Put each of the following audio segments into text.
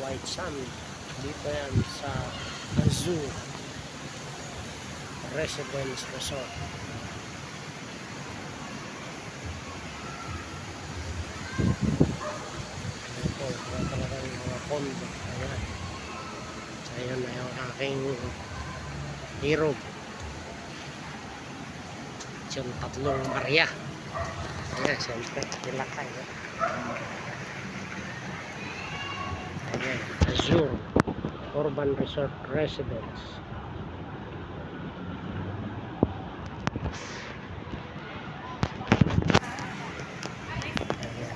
White Sand. Dito yan sa Azure Residence Resort. Ito, talagang mga condo. Ayan. Ayan na yung aking hero. Yung tatlong Maria. Ayan, siyempre, nilakay. Ayan, Azure Urban Resort Residence. Ayan.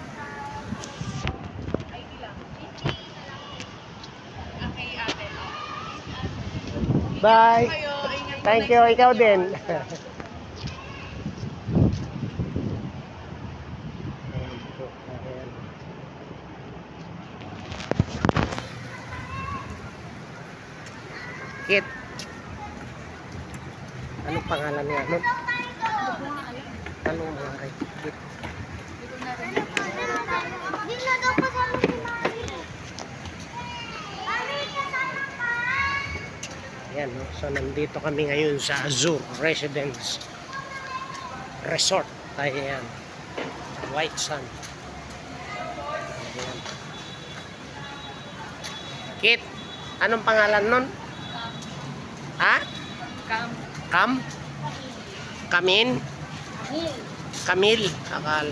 Bye! Thank you, ikaw din. Kit. Anong pangalan niya? Anong mga Kit? Ayan, no? So nandito kami ngayon sa Azure Residence Resort. Ayan. White Sand. Ayan. Kit, anong pangalan nun? Ha? Kam? Kamin? Kamil. Akal.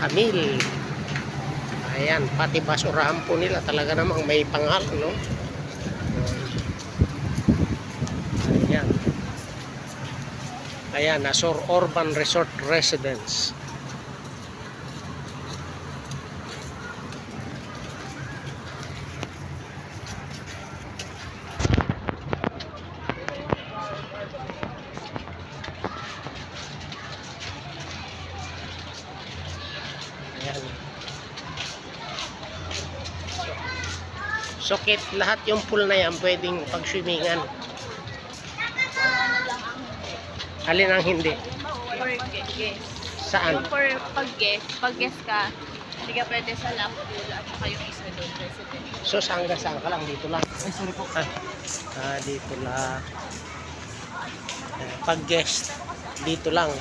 Kamil. Ayan, pati basurahan po nila talaga namang may pangalan, no? Ayan. Ayan, Azure Urban Resort Residence. Ayan. So, Kit, lahat yung pool na yan pwedeng pag-swimingan. Alin ang hindi? For guest. Saan? Yung for pag-guest ka, hindi ka pwede sa lap pool at saka yung isa doon, resident. So, saan ka lang? Dito lang. Ay, sorry po. Dito lang. Pag guest, dito lang.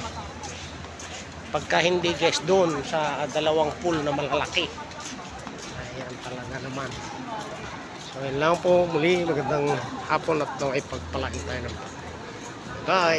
Pagka hindi guest, doon sa dalawang pool na malalaki. Ayan talaga naman. So, yun lang po. Muli, magandang hapon at ipagpalaki tayo ng bye.